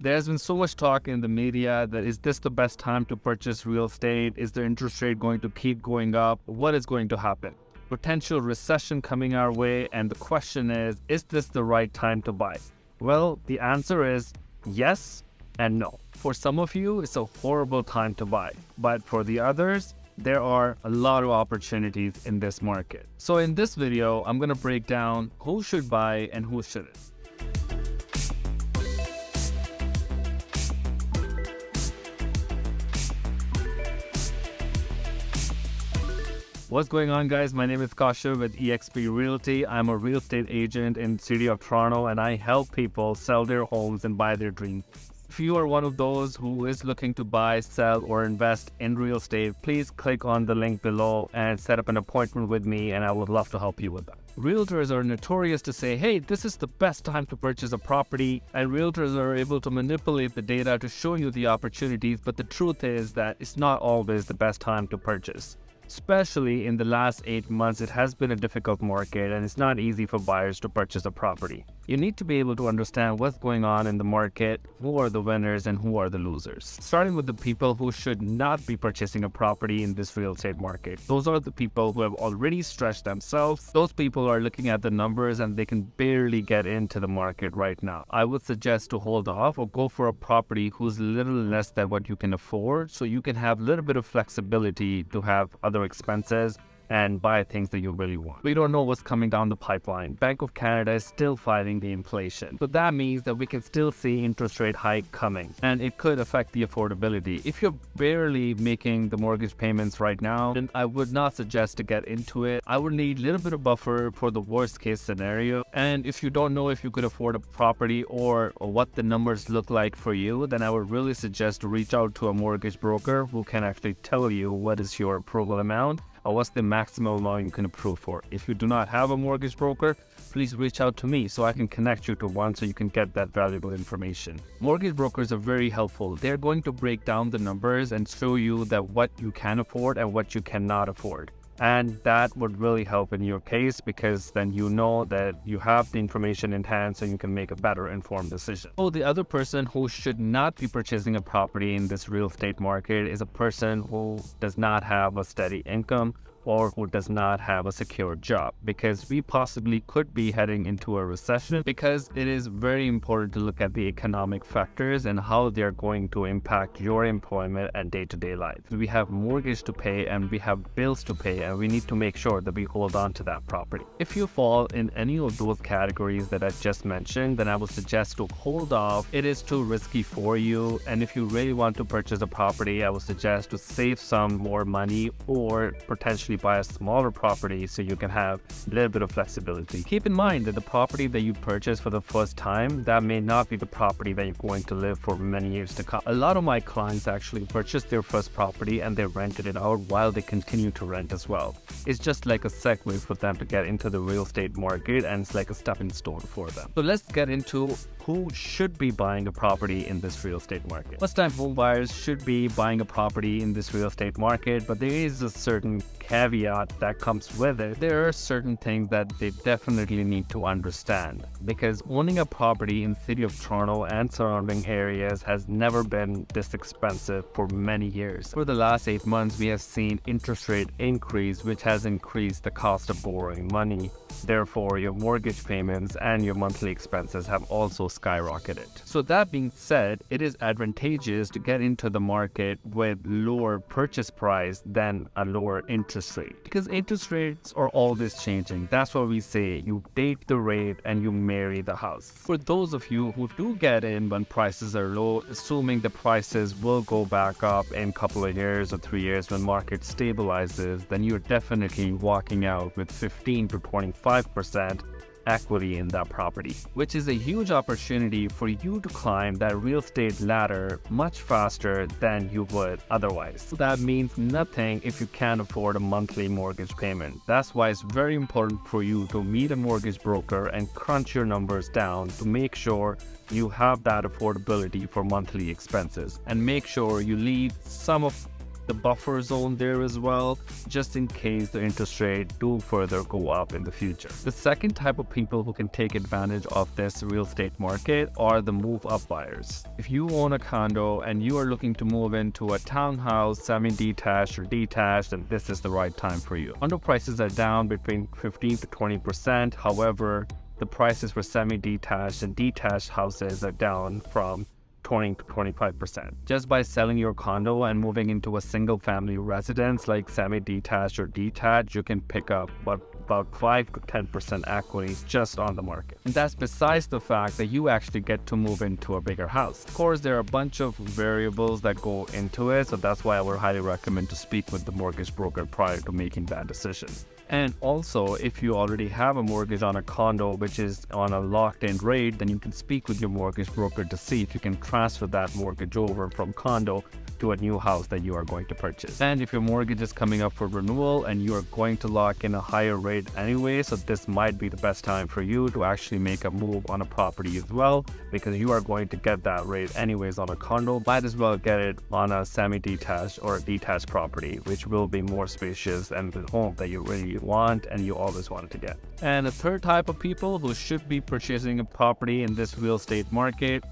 There's been so much talk in the media that is this the best time to purchase real estate? Is the interest rate going to keep going up? What is going to happen? Potential recession coming our way, and the question is this the right time to buy? Well, the answer is yes and no. For some of you, it's a horrible time to buy, but for the others, there are a lot of opportunities in this market. So in this video, I'm going to break down who should buy and who shouldn't. What's going on, guys? My name is Kashif with eXp Realty. I'm a real estate agent in the city of Toronto, and I help people sell their homes and buy their dream. If you are one of those who is looking to buy, sell, or invest in real estate, please click on the link below and set up an appointment with me, and I would love to help you with that. Realtors are notorious to say, hey, this is the best time to purchase a property, and realtors are able to manipulate the data to show you the opportunities, but the truth is that it's not always the best time to purchase. Especially in the last 8 months, it has been a difficult market and it's not easy for buyers to purchase a property. You need to be able to understand what's going on in the market, who are the winners and who are the losers. Starting with the people who should not be purchasing a property in this real estate market. Those are the people who have already stretched themselves. Those people are looking at the numbers and they can barely get into the market right now. I would suggest to hold off or go for a property who's a little less than what you can afford, so you can have a little bit of flexibility to have other expenses and buy things that you really want. We don't know what's coming down the pipeline. Bank of Canada is still fighting the inflation. So that means that we can still see interest rate hike coming, and it could affect the affordability. If you're barely making the mortgage payments right now, then I would not suggest to get into it. I would need a little bit of buffer for the worst case scenario. And if you don't know if you could afford a property or what the numbers look like for you, then I would really suggest to reach out to a mortgage broker who can actually tell you what is your approval amount or what's the maximum amount you can approve for. If you do not have a mortgage broker, please reach out to me so I can connect you to one so you can get that valuable information. Mortgage brokers are very helpful. They're going to break down the numbers and show you that what you can afford and what you cannot afford. And that would really help in your case, because then you know that you have the information in hand so you can make a better informed decision. So the other person who should not be purchasing a property in this real estate market is a person who does not have a steady income or who does not have a secure job, because we possibly could be heading into a recession, because it is very important to look at the economic factors and how they're going to impact your employment and day-to-day life. We have mortgage to pay and we have bills to pay, and we need to make sure that we hold on to that property. If you fall in any of those categories that I just mentioned, then I would suggest to hold off. It is too risky for you, and if you really want to purchase a property, I would suggest to save some more money or potentially buy a smaller property so you can have a little bit of flexibility. Keep in mind that the property that you purchase for the first time, that may not be the property that you're going to live for many years to come. A lot of my clients actually purchased their first property and they rented it out while they continue to rent as well. It's just like a segue for them to get into the real estate market, and it's like a stepping stone for them. So let's get into who should be buying a property in this real estate market. First-time home buyers should be buying a property in this real estate market, but there is a certain caveat that comes with it. There are certain things that they definitely need to understand, because owning a property in the city of Toronto and surrounding areas has never been this expensive for many years. For the last 8 months, we have seen interest rate increase, which has increased the cost of borrowing money. Therefore, your mortgage payments and your monthly expenses have also skyrocketed. So that being said, it is advantageous to get into the market with lower purchase price than a lower interest rate, because interest rates are always changing. That's why we say you date the rate and you marry the house. For those of you who do get in when prices are low, assuming the prices will go back up in a couple of years or 3 years when market stabilizes, then you're definitely walking out with 15 to 25% equity in that property, which is a huge opportunity for you to climb that real estate ladder much faster than you would otherwise. So that means nothing if you can't afford a monthly mortgage payment. That's why it's very important for you to meet a mortgage broker and crunch your numbers down to make sure you have that affordability for monthly expenses, and make sure you leave some of the buffer zone there as well, just in case the interest rate do further go up in the future. The second type of people who can take advantage of this real estate market are the move-up buyers. If you own a condo and you are looking to move into a townhouse, semi-detached or detached, then this is the right time for you. Condo prices are down between 15 to 20%. However, the prices for semi-detached and detached houses are down from 20 to 25%. Just by selling your condo and moving into a single family residence like semi-detached or detached, you can pick up about 5 to 10% equity just on the market. And that's besides the fact that you actually get to move into a bigger house. Of course, there are a bunch of variables that go into it, so that's why I would highly recommend to speak with the mortgage broker prior to making that decision. And also, if you already have a mortgage on a condo which is on a locked-in rate, then you can speak with your mortgage broker to see if you can transfer that mortgage over from condo to a new house that you are going to purchase. And if your mortgage is coming up for renewal and you are going to lock in a higher rate anyway, so this might be the best time for you to actually make a move on a property as well, because you are going to get that rate anyways on a condo. Might as well get it on a semi-detached or a detached property, which will be more spacious and the home that you really want and you always wanted to get. And a third type of people who should be purchasing a property in this real estate market,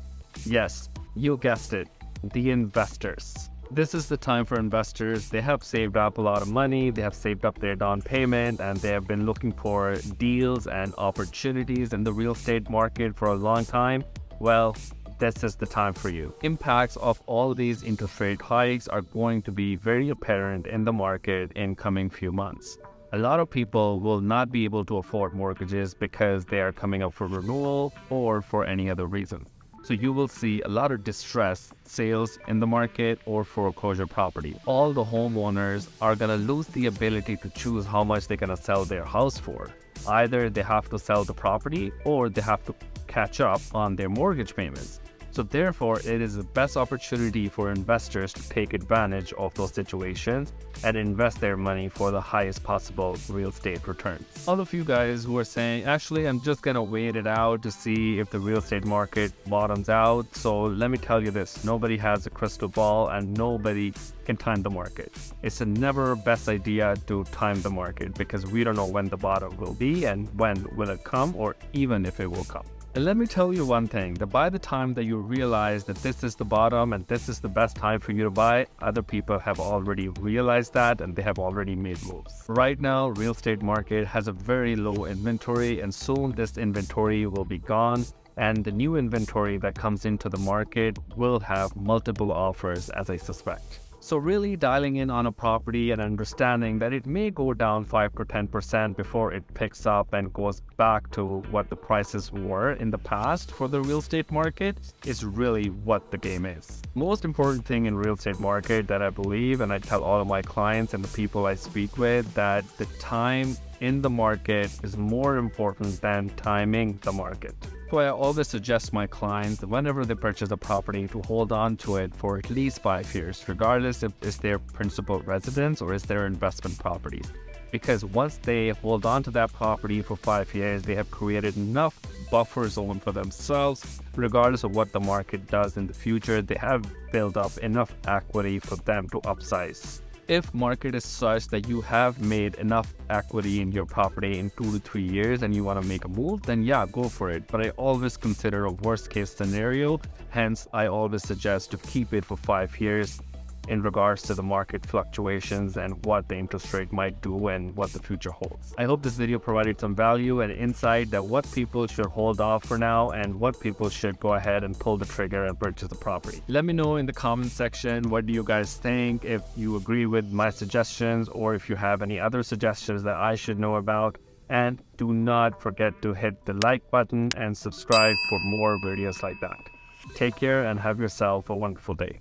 yes, you guessed it, the investors. This is the time for investors. They have saved up a lot of money, they have saved up their down payment, and they have been looking for deals and opportunities in the real estate market for a long time. Well, this is the time for you. Impacts of all these interest rate hikes are going to be very apparent in the market in coming few months. A lot of people will not be able to afford mortgages because they are coming up for renewal or for any other reason. So you will see a lot of distressed sales in the market or foreclosure property. All the homeowners are going to lose the ability to choose how much they're going to sell their house for. Either they have to sell the property or they have to catch up on their mortgage payments. So therefore, it is the best opportunity for investors to take advantage of those situations and invest their money for the highest possible real estate returns. All of you guys who are saying, actually, I'm just gonna wait it out to see if the real estate market bottoms out. So let me tell you this, nobody has a crystal ball and nobody can time the market. It's a never best idea to time the market because we don't know when the bottom will be and when will it come or even if it will come. And let me tell you one thing, that by the time that you realize that this is the bottom and this is the best time for you to buy, other people have already realized that and they have already made moves. Right now, real estate market has a very low inventory and soon this inventory will be gone and the new inventory that comes into the market will have multiple offers, as I suspect. So really dialing in on a property and understanding that it may go down 5 to 10% before it picks up and goes back to what the prices were in the past for the real estate market is really what the game is. Most important thing in real estate market that I believe, and I tell all of my clients and the people I speak with, that the time in the market is more important than timing the market. So I always suggest my clients that whenever they purchase a property to hold on to it for at least 5 years, regardless if it's their principal residence or it's their investment property. Because once they hold on to that property for 5 years, they have created enough buffer zone for themselves. Regardless of what the market does in the future, they have built up enough equity for them to upsize. If market is such that you have made enough equity in your property in 2 to 3 years and you want to make a move, then yeah, go for it. But I always consider a worst case scenario. Hence, I always suggest to keep it for 5 years in regards to the market fluctuations and what the interest rate might do and what the future holds. I hope this video provided some value and insight that what people should hold off for now and what people should go ahead and pull the trigger and purchase the property. Let me know in the comment section, what do you guys think, if you agree with my suggestions or if you have any other suggestions that I should know about. And do not forget to hit the like button and subscribe for more videos like that. Take care and have yourself a wonderful day.